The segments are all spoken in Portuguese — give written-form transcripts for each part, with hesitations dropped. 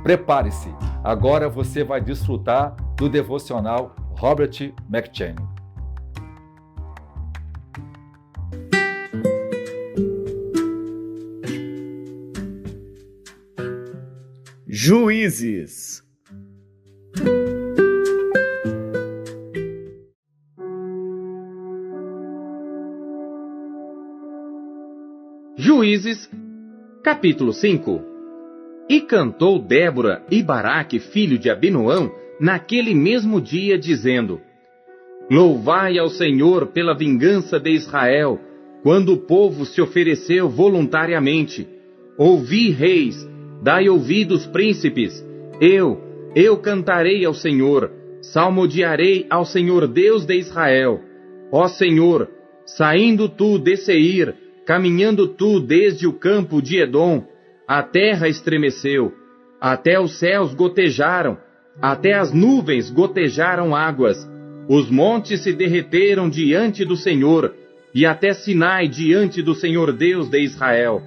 Prepare-se, agora você vai desfrutar do devocional Robert McCheyne. Juízes. Juízes, capítulo 5. E cantou Débora e Baraque, filho de Abinoão, naquele mesmo dia, dizendo: Louvai ao Senhor pela vingança de Israel, quando o povo se ofereceu voluntariamente. Ouvi, reis, dai ouvidos, príncipes. Eu cantarei ao Senhor, salmodiarei ao Senhor Deus de Israel. Ó Senhor, saindo tu de Seir, caminhando tu desde o campo de Edom, a terra estremeceu, até os céus gotejaram, até as nuvens gotejaram águas. Os montes se derreteram diante do Senhor, e até Sinai diante do Senhor Deus de Israel.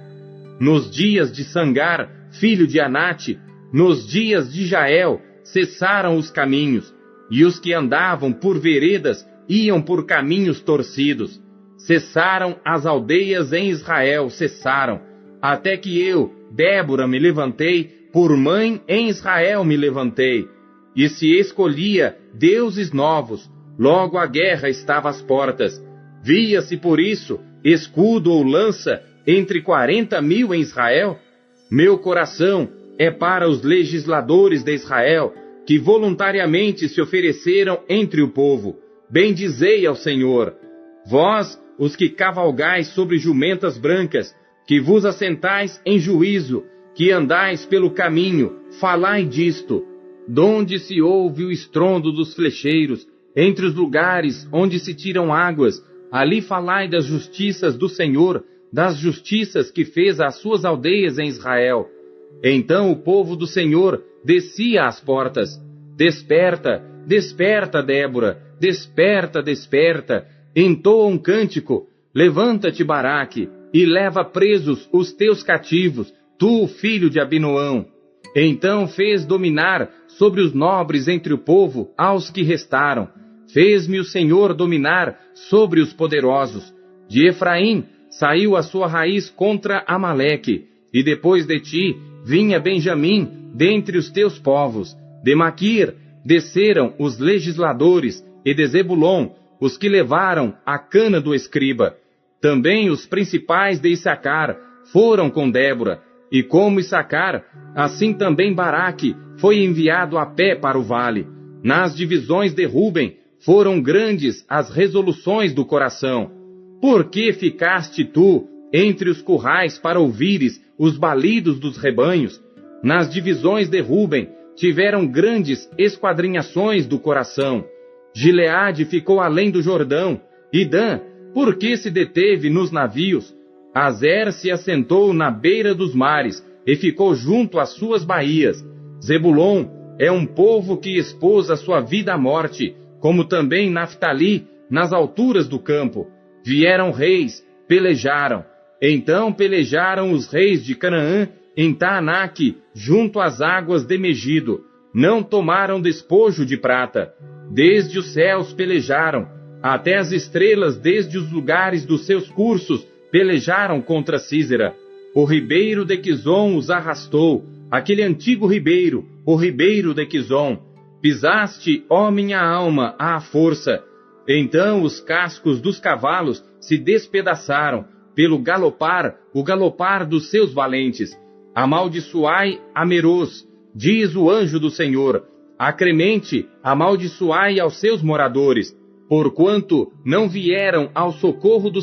Nos dias de Sangar, filho de Anate, nos dias de Jael, cessaram os caminhos, e os que andavam por veredas iam por caminhos torcidos. Cessaram as aldeias em Israel, cessaram, até que eu, Débora, me levantei, por mãe em Israel me levantei. E se escolhia deuses novos, logo a guerra estava às portas. Via-se por isso escudo ou lança entre 40.000 em Israel? Meu coração é para os legisladores de Israel, que voluntariamente se ofereceram entre o povo. Bendizei ao Senhor. Vós, os que cavalgais sobre jumentas brancas, que vos assentais em juízo, que andais pelo caminho, falai disto. Donde se ouve o estrondo dos flecheiros, entre os lugares onde se tiram águas, ali falai das justiças do Senhor, das justiças que fez às suas aldeias em Israel. Então o povo do Senhor descia às portas. Desperta, desperta, Débora, desperta, desperta, entoa um cântico. Levanta-te, Baraque, e leva presos os teus cativos, tu, filho de Abinoão. Então fez dominar sobre os nobres entre o povo aos que restaram. Fez-me o Senhor dominar sobre os poderosos. De Efraim saiu a sua raiz contra Amaleque, e depois de ti vinha Benjamim dentre os teus povos. De Maquir desceram os legisladores, e de Zebulon os que levaram a cana do escriba. Também os principais de Issacar foram com Débora, e como Issacar, assim também Baraque foi enviado a pé para o vale. Nas divisões de Ruben foram grandes as resoluções do coração. Por que ficaste tu entre os currais para ouvires os balidos dos rebanhos? Nas divisões de Ruben tiveram grandes esquadrinhações do coração. Gileade ficou além do Jordão, e Dan, por que se deteve nos navios? Azer se assentou na beira dos mares, e ficou junto às suas baías. Zebulon é um povo que expôs a sua vida à morte, como também Naftali, nas alturas do campo. Vieram reis, pelejaram. Então pelejaram os reis de Canaã em Taanaque, junto às águas de Megido. Não tomaram despojo de prata. Desde os céus pelejaram, até as estrelas desde os lugares dos seus cursos pelejaram contra Sísera. O ribeiro de Quizon os arrastou, aquele antigo ribeiro, o ribeiro de Quizon. Pisaste, ó minha alma, à força. Então os cascos dos cavalos se despedaçaram, pelo galopar, o galopar dos seus valentes. Amaldiçoai a Meroz, diz o anjo do Senhor. Acremente, amaldiçoai aos seus moradores, porquanto não vieram ao socorro do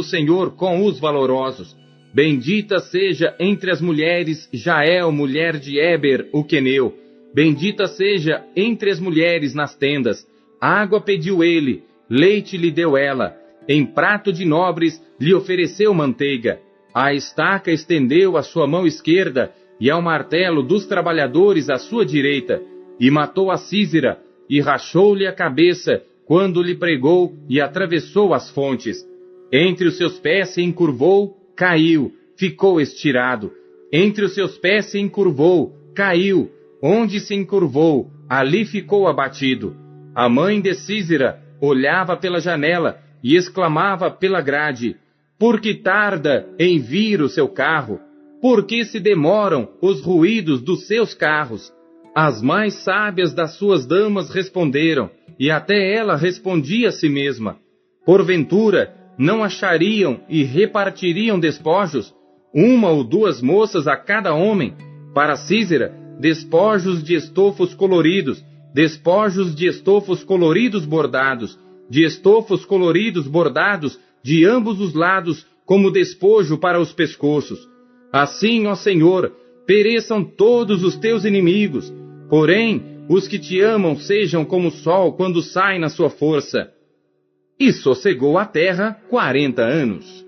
Senhor com os valorosos. Bendita seja entre as mulheres Jael, mulher de Eber, o queneu. Bendita seja entre as mulheres nas tendas. Água pediu ele, leite lhe deu ela. Em prato de nobres lhe ofereceu manteiga. A estaca estendeu a sua mão esquerda, e ao martelo dos trabalhadores à sua direita. E matou a Sísera, e rachou-lhe a cabeça, quando lhe pregou e atravessou as fontes. Entre os seus pés se encurvou, caiu, ficou estirado. entre os seus pés se encurvou, caiu. Onde se encurvou, ali ficou abatido. A mãe de Sísera olhava pela janela e exclamava pela grade: por que tarda em vir o seu carro? Por que se demoram os ruídos dos seus carros? As mais sábias das suas damas responderam, e até ela respondia a si mesma: porventura não achariam e repartiriam despojos, 1 ou 2 moças a cada homem, para Sísera, despojos de estofos coloridos, despojos de estofos coloridos bordados, de estofos coloridos bordados de ambos os lados, como despojo para os pescoços. Assim, ó Senhor, pereçam todos os teus inimigos, porém, os que te amam sejam como o sol quando sai na sua força. E sossegou a terra 40 anos.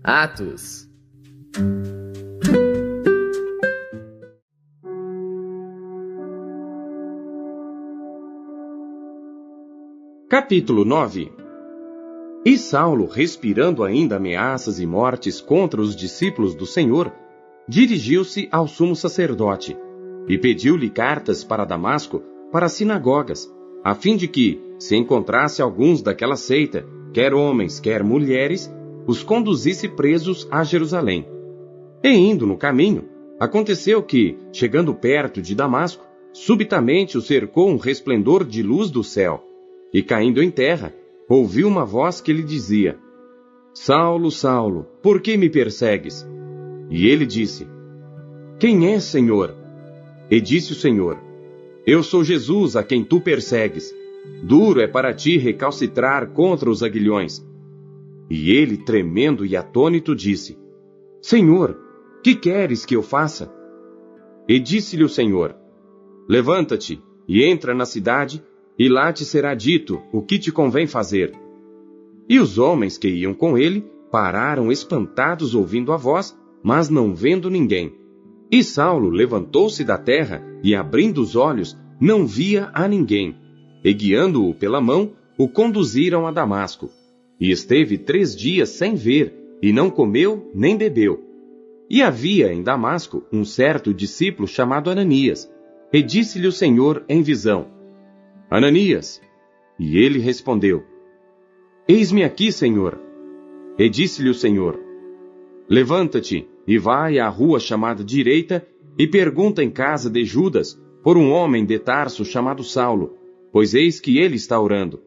Atos. Capítulo 9. E Saulo, respirando ainda ameaças e mortes contra os discípulos do Senhor, dirigiu-se ao sumo sacerdote e pediu-lhe cartas para Damasco, para as sinagogas, a fim de que, se encontrasse alguns daquela seita, quer homens, quer mulheres, os conduzisse presos a Jerusalém. E indo no caminho, aconteceu que, chegando perto de Damasco, subitamente o cercou um resplendor de luz do céu, e caindo em terra, ouviu uma voz que lhe dizia: Saulo, Saulo, por que me persegues? E ele disse: Quem és, Senhor? E disse o Senhor: Eu sou Jesus a quem tu persegues. Duro é para ti recalcitrar contra os aguilhões. E ele, tremendo e atônito, disse: Senhor, que queres que eu faça? E disse-lhe o Senhor: Levanta-te e entra na cidade, e lá te será dito o que te convém fazer. E os homens que iam com ele pararam espantados ouvindo a voz, mas não vendo ninguém. E Saulo levantou-se da terra e, abrindo os olhos, não via a ninguém. E guiando-o pela mão, o conduziram a Damasco. E esteve 3 dias sem ver, e não comeu nem bebeu. E havia em Damasco um certo discípulo chamado Ananias. E disse-lhe o Senhor em visão: Ananias. E ele respondeu: Eis-me aqui, Senhor. E disse-lhe o Senhor: Levanta-te e vai à rua chamada Direita e pergunta em casa de Judas por um homem de Tarso chamado Saulo, pois eis que ele está orando.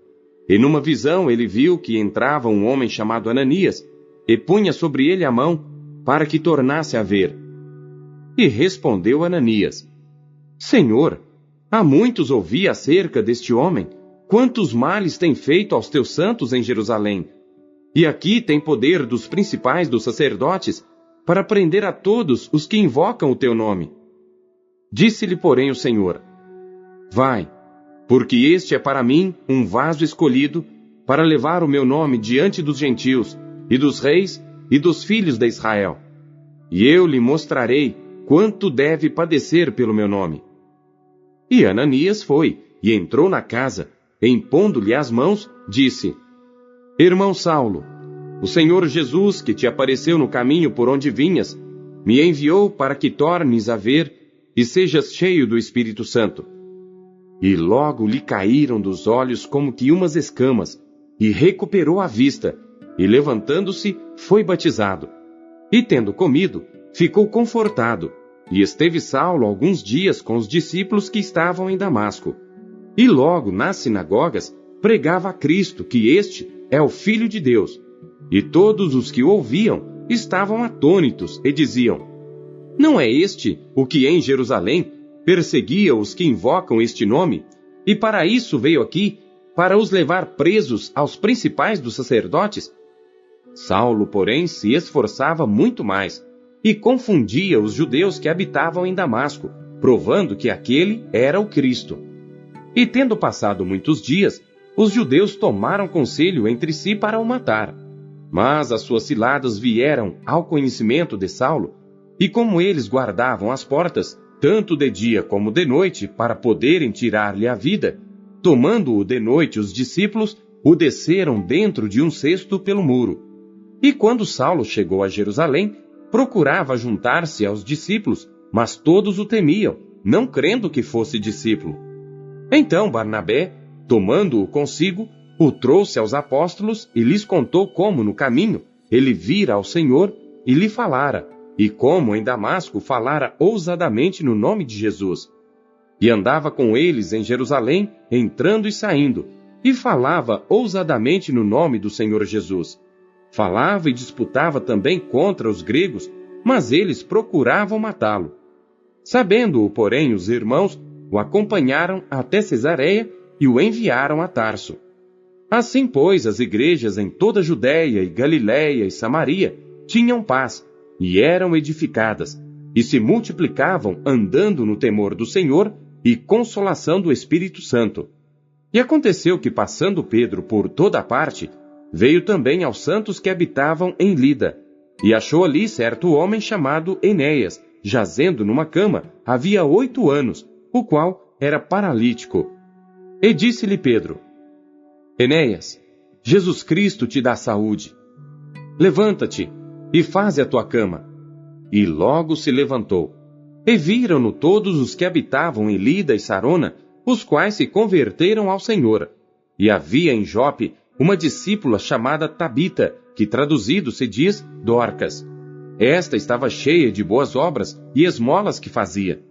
E numa visão ele viu que entrava um homem chamado Ananias e punha sobre ele a mão para que tornasse a ver. E respondeu Ananias: Senhor, há muitos ouvi acerca deste homem, quantos males tem feito aos teus santos em Jerusalém. E aqui tem poder dos principais dos sacerdotes para prender a todos os que invocam o teu nome. Disse-lhe, porém, o Senhor: Vai, porque este é para mim um vaso escolhido para levar o meu nome diante dos gentios, e dos reis, e dos filhos de Israel. E eu lhe mostrarei quanto deve padecer pelo meu nome. E Ananias foi, e entrou na casa, e impondo-lhe as mãos, disse: Irmão Saulo, o Senhor Jesus, que te apareceu no caminho por onde vinhas, me enviou para que tornes a ver e sejas cheio do Espírito Santo. E logo lhe caíram dos olhos como que umas escamas, e recuperou a vista, e levantando-se, foi batizado. E tendo comido, ficou confortado, e esteve Saulo alguns dias com os discípulos que estavam em Damasco. E logo nas sinagogas pregava a Cristo, que este é o Filho de Deus. E todos os que o ouviam estavam atônitos e diziam: Não é este o que em Jerusalém perseguia os que invocam este nome, e para isso veio aqui, para os levar presos aos principais dos sacerdotes? Saulo, porém, se esforçava muito mais, e confundia os judeus que habitavam em Damasco, provando que aquele era o Cristo. E tendo passado muitos dias, os judeus tomaram conselho entre si para o matar. Mas as suas ciladas vieram ao conhecimento de Saulo, e como eles guardavam as portas, tanto de dia como de noite, para poderem tirar-lhe a vida, tomando-o de noite os discípulos, o desceram dentro de um cesto pelo muro. E quando Saulo chegou a Jerusalém, procurava juntar-se aos discípulos, mas todos o temiam, não crendo que fosse discípulo. Então Barnabé, tomando-o consigo, o trouxe aos apóstolos e lhes contou como, no caminho, ele vira ao Senhor e lhe falara, e como em Damasco falara ousadamente no nome de Jesus. E andava com eles em Jerusalém, entrando e saindo, e falava ousadamente no nome do Senhor Jesus. Falava e disputava também contra os gregos, mas eles procuravam matá-lo. Sabendo-o, porém, os irmãos o acompanharam até Cesareia e o enviaram a Tarso. Assim, pois, as igrejas em toda a Judéia e Galiléia e Samaria tinham paz, e eram edificadas, e se multiplicavam andando no temor do Senhor e consolação do Espírito Santo. E aconteceu que, passando Pedro por toda a parte, veio também aos santos que habitavam em Lida, e achou ali certo homem chamado Enéas, jazendo numa cama, havia 8 anos, o qual era paralítico. E disse-lhe Pedro: Enéas, Jesus Cristo te dá saúde. Levanta-te e faze a tua cama. E logo se levantou. E viram-no todos os que habitavam em Lida e Sarona, os quais se converteram ao Senhor. E havia em Jope uma discípula chamada Tabita, que traduzido se diz Dorcas. Esta estava cheia de boas obras e esmolas que fazia.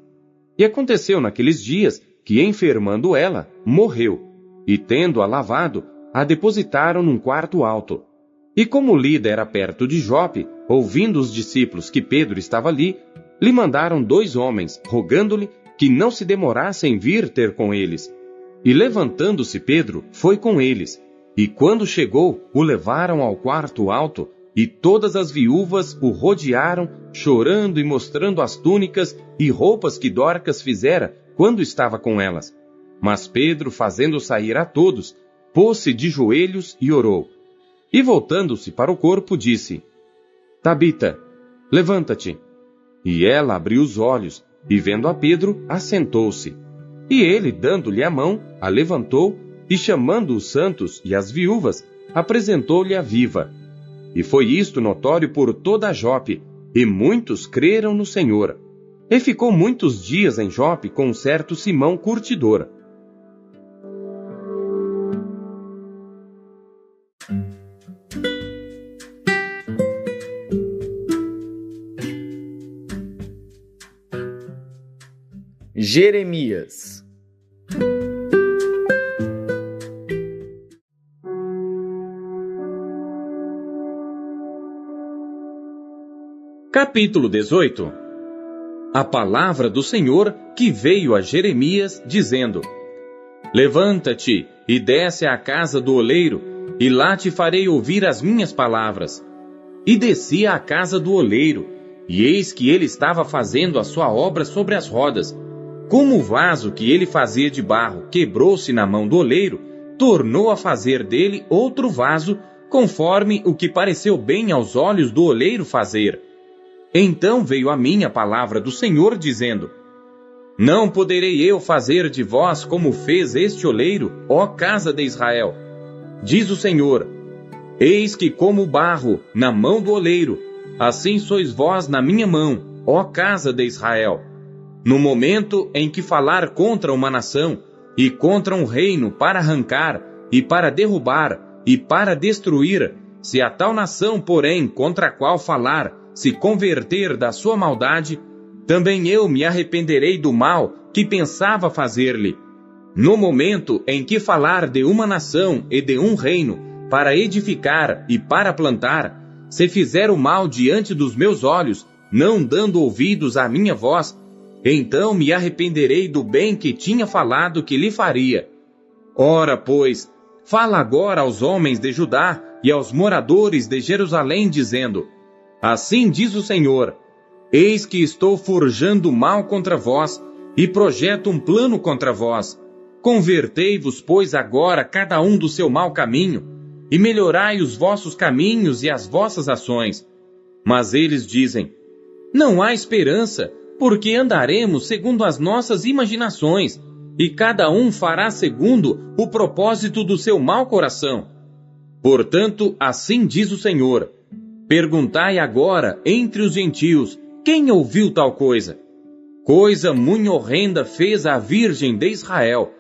E aconteceu naqueles dias que, enfermando ela, morreu, e tendo-a lavado, a depositaram num quarto alto. E como Lida era perto de Jope, ouvindo os discípulos que Pedro estava ali, lhe mandaram 2 homens, rogando-lhe que não se demorasse em vir ter com eles. E levantando-se Pedro, foi com eles, e quando chegou, o levaram ao quarto alto, e todas as viúvas o rodearam, chorando e mostrando as túnicas e roupas que Dorcas fizera quando estava com elas. Mas Pedro, fazendo sair a todos, pôs-se de joelhos e orou. E voltando-se para o corpo, disse: Tabita, levanta-te. E ela abriu os olhos, e vendo a Pedro, assentou-se. E ele, dando-lhe a mão, a levantou, e chamando os santos e as viúvas, apresentou-lhe a viva. E foi isto notório por toda a Jope, e muitos creram no Senhor. E ficou muitos dias em Jope com um certo Simão curtidor. Jeremias. Capítulo 18. A palavra do Senhor que veio a Jeremias, dizendo: Levanta-te e desce à casa do oleiro, e lá te farei ouvir as minhas palavras. E desci à casa do oleiro, e eis que ele estava fazendo a sua obra sobre as rodas. Como o vaso que ele fazia de barro quebrou-se na mão do oleiro, tornou a fazer dele outro vaso, conforme o que pareceu bem aos olhos do oleiro fazer. Então veio a mim a palavra do Senhor, dizendo: Não poderei eu fazer de vós como fez este oleiro, ó casa de Israel? Diz o Senhor: Eis que como o barro na mão do oleiro, assim sois vós na minha mão, ó casa de Israel. No momento em que falar contra uma nação, e contra um reino para arrancar, e para derrubar, e para destruir, se a tal nação, porém, contra a qual falar, se converter da sua maldade, também eu me arrependerei do mal que pensava fazer-lhe. No momento em que falar de uma nação e de um reino, para edificar e para plantar, se fizer o mal diante dos meus olhos, não dando ouvidos à minha voz, então me arrependerei do bem que tinha falado que lhe faria. Ora, pois, fala agora aos homens de Judá e aos moradores de Jerusalém, dizendo: Assim diz o Senhor: Eis que estou forjando mal contra vós, e projeto um plano contra vós. Convertei-vos, pois, agora cada um do seu mau caminho, e melhorai os vossos caminhos e as vossas ações. Mas eles dizem: Não há esperança, porque andaremos segundo as nossas imaginações, e cada um fará segundo o propósito do seu mau coração. Portanto, assim diz o Senhor: perguntai agora entre os gentios, quem ouviu tal coisa? Coisa muito horrenda fez a Virgem de Israel.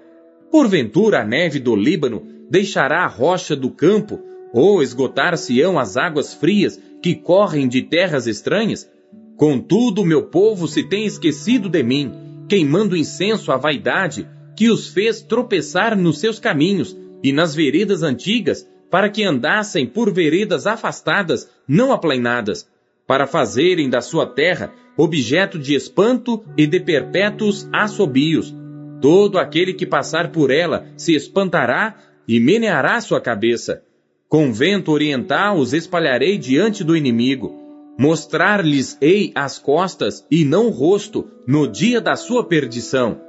Porventura a neve do Líbano deixará a rocha do campo, ou esgotar-se-ão as águas frias que correm de terras estranhas? Contudo, meu povo se tem esquecido de mim, queimando incenso à vaidade, que os fez tropeçar nos seus caminhos e nas veredas antigas, para que andassem por veredas afastadas, não aplainadas, para fazerem da sua terra objeto de espanto e de perpétuos assobios. Todo aquele que passar por ela se espantará e meneará sua cabeça. Com vento oriental os espalharei diante do inimigo. Mostrar-lhes-ei as costas e não o rosto no dia da sua perdição.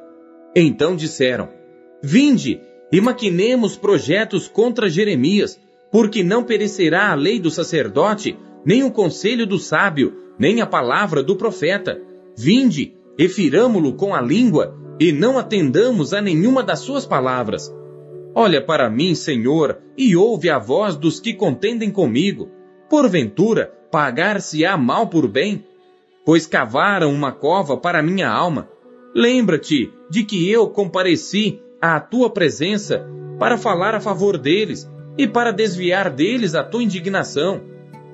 Então disseram: vinde, e maquinemos projetos contra Jeremias, porque não perecerá a lei do sacerdote, nem o conselho do sábio, nem a palavra do profeta. Vinde, e firamo-lo com a língua, e não atendamos a nenhuma das suas palavras. Olha para mim, Senhor, e ouve a voz dos que contendem comigo. Porventura, pagar-se-á mal por bem? Pois cavaram uma cova para minha alma. Lembra-te de que eu compareci à tua presença para falar a favor deles e para desviar deles a tua indignação.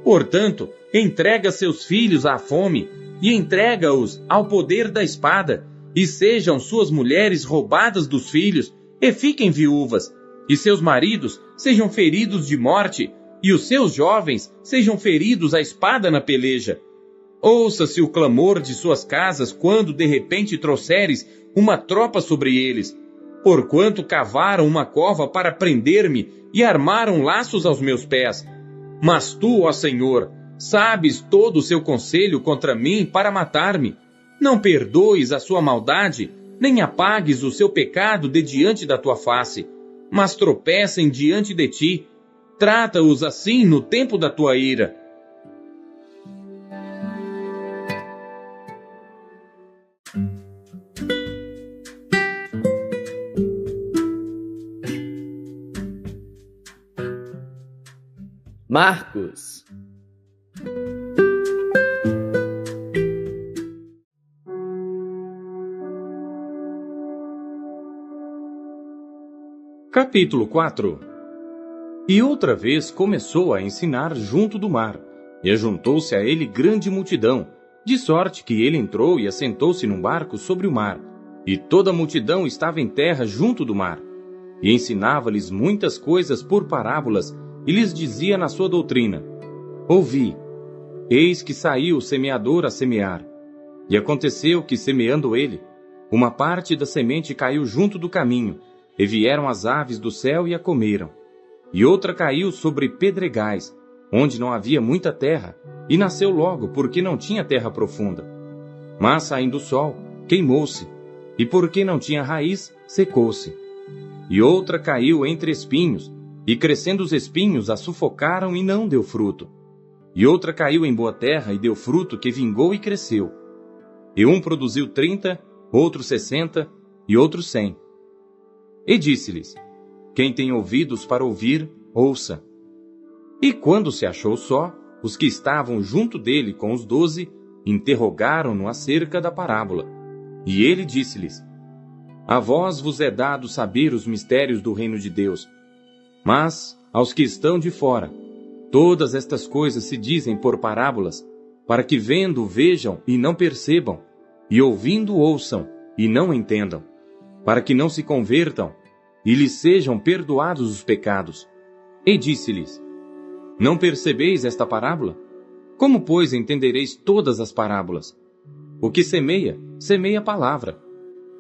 Portanto, entrega seus filhos à fome e entrega-os ao poder da espada, e sejam suas mulheres roubadas dos filhos e fiquem viúvas, e seus maridos sejam feridos de morte, e os seus jovens sejam feridos à espada na peleja. Ouça-se o clamor de suas casas quando de repente trouxeres uma tropa sobre eles, porquanto cavaram uma cova para prender-me e armaram laços aos meus pés. Mas tu, ó Senhor, sabes todo o seu conselho contra mim para matar-me. Não perdoes a sua maldade, nem apagues o seu pecado de diante da tua face, mas tropecem diante de ti. Trata-os assim no tempo da tua ira. Marcos. Capítulo 4. E outra vez começou a ensinar junto do mar, e ajuntou-se a ele grande multidão, de sorte que ele entrou e assentou-se num barco sobre o mar, e toda a multidão estava em terra junto do mar. E ensinava-lhes muitas coisas por parábolas, e lhes dizia na sua doutrina: ouvi, eis que saiu o semeador a semear. E aconteceu que, semeando ele, uma parte da semente caiu junto do caminho, e vieram as aves do céu e a comeram. E outra caiu sobre pedregais, onde não havia muita terra, e nasceu logo, porque não tinha terra profunda. Mas, saindo o sol, queimou-se, e porque não tinha raiz, secou-se. E outra caiu entre espinhos, e crescendo os espinhos a sufocaram e não deu fruto. E outra caiu em boa terra e deu fruto que vingou e cresceu. E um produziu 30, outro 60 e outro 100. E disse-lhes: quem tem ouvidos para ouvir, ouça. E quando se achou só, os que estavam junto dele com os 12 interrogaram-no acerca da parábola. E ele disse-lhes: a vós vos é dado saber os mistérios do reino de Deus, mas aos que estão de fora, todas estas coisas se dizem por parábolas, para que vendo vejam e não percebam, e ouvindo ouçam e não entendam, para que não se convertam e lhes sejam perdoados os pecados. E disse-lhes: não percebeis esta parábola? Como, pois, entendereis todas as parábolas? O que semeia, semeia a palavra.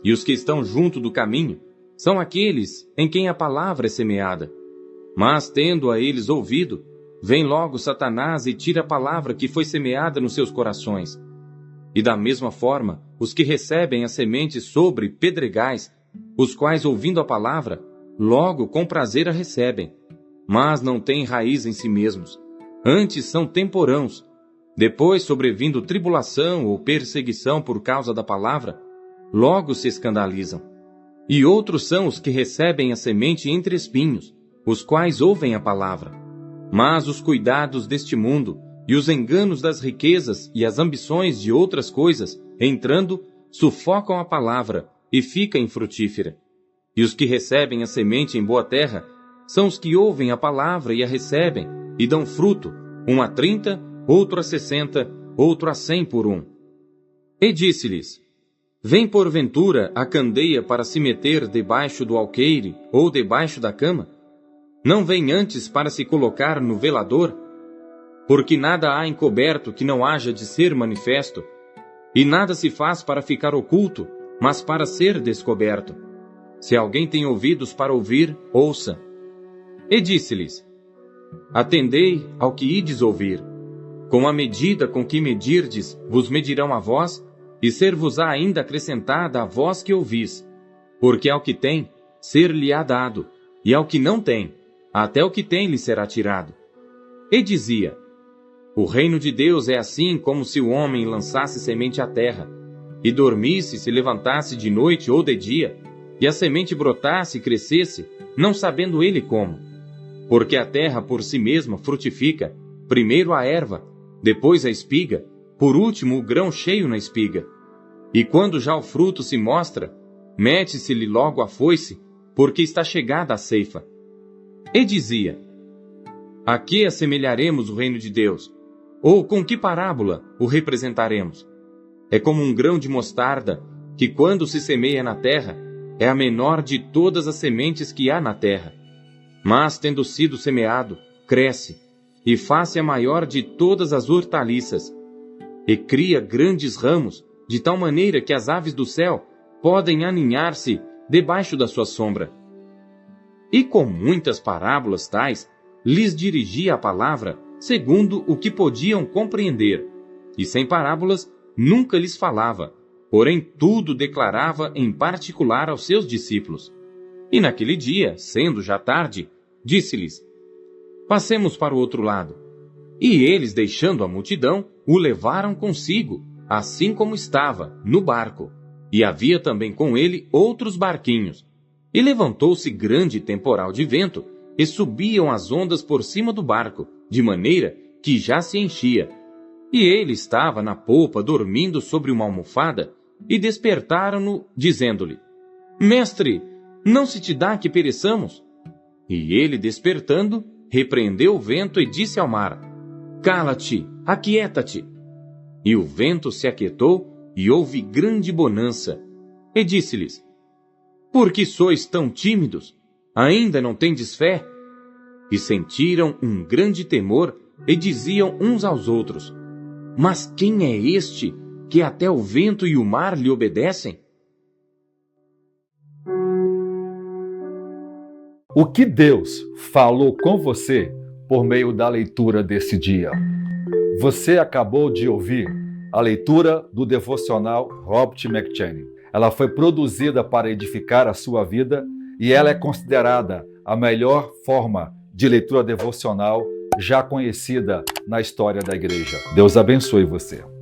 E os que estão junto do caminho são aqueles em quem a palavra é semeada. Mas, tendo a eles ouvido, vem logo Satanás e tira a palavra que foi semeada nos seus corações. E da mesma forma, os que recebem a semente sobre pedregais, os quais, ouvindo a palavra, logo com prazer a recebem, mas não têm raiz em si mesmos. Antes são temporãos, Depois, sobrevindo tribulação ou perseguição por causa da palavra, logo se escandalizam. E outros são os que recebem a semente entre espinhos, os quais ouvem a palavra. Mas os cuidados deste mundo, e os enganos das riquezas e as ambições de outras coisas, entrando, sufocam a palavra e fica infrutífera. E os que recebem a semente em boa terra são os que ouvem a palavra e a recebem, e dão fruto, um a 30, outro a 60, outro a 100 por um. E disse-lhes: Vem porventura a candeia para se meter debaixo do alqueire ou debaixo da cama? Não vem antes para se colocar no velador? Porque nada há encoberto que não haja de ser manifesto, e nada se faz para ficar oculto, mas para ser descoberto. Se alguém tem ouvidos para ouvir, ouça. E disse-lhes: Atendei ao que ides ouvir. Com a medida com que medirdes, vos medirão a vós, e ser-vos-á ainda acrescentada a vós que ouvis. Porque ao que tem, ser-lhe-á dado, e ao que não tem, até o que tem lhe será tirado. E dizia: O reino de Deus é assim como se o homem lançasse semente à terra, e dormisse, se levantasse de noite ou de dia, e a semente brotasse e crescesse, não sabendo ele como. Porque a terra por si mesma frutifica, primeiro a erva, depois a espiga, por último o grão cheio na espiga. E quando já o fruto se mostra, mete-se-lhe logo a foice, porque está chegada a ceifa. E dizia: A que assemelharemos o reino de Deus? Ou com que parábola o representaremos? É como um grão de mostarda, que quando se semeia na terra, é a menor de todas as sementes que há na terra. Mas, tendo sido semeado, cresce, e faz-se a maior de todas as hortaliças, e cria grandes ramos, de tal maneira que as aves do céu podem aninhar-se debaixo da sua sombra. E com muitas parábolas tais, lhes dirigia a palavra, segundo o que podiam compreender, e sem parábolas nunca lhes falava, porém tudo declarava em particular aos seus discípulos. E naquele dia, sendo já tarde, disse-lhes: Passemos para o outro lado. E eles, deixando a multidão, o levaram consigo, assim como estava, no barco. E havia também com ele outros barquinhos. E levantou-se grande temporal de vento, e subiam as ondas por cima do barco, de maneira que já se enchia. E ele estava na popa dormindo sobre uma almofada, e despertaram-no, dizendo-lhe: Mestre, não se te dá que pereçamos? E ele, despertando, repreendeu o vento e disse ao mar: Cala-te, aquieta-te. E o vento se aquietou, e houve grande bonança. E disse-lhes: Por que sois tão tímidos? Ainda não tendes fé? E sentiram um grande temor, e diziam uns aos outros: Mas quem é este, que até o vento e o mar lhe obedecem? O que Deus falou com você por meio da leitura desse dia? Você acabou de ouvir a leitura do devocional Robert McCheyne. Ela foi produzida para edificar a sua vida e ela é considerada a melhor forma de leitura devocional já conhecida na história da igreja. Deus abençoe você.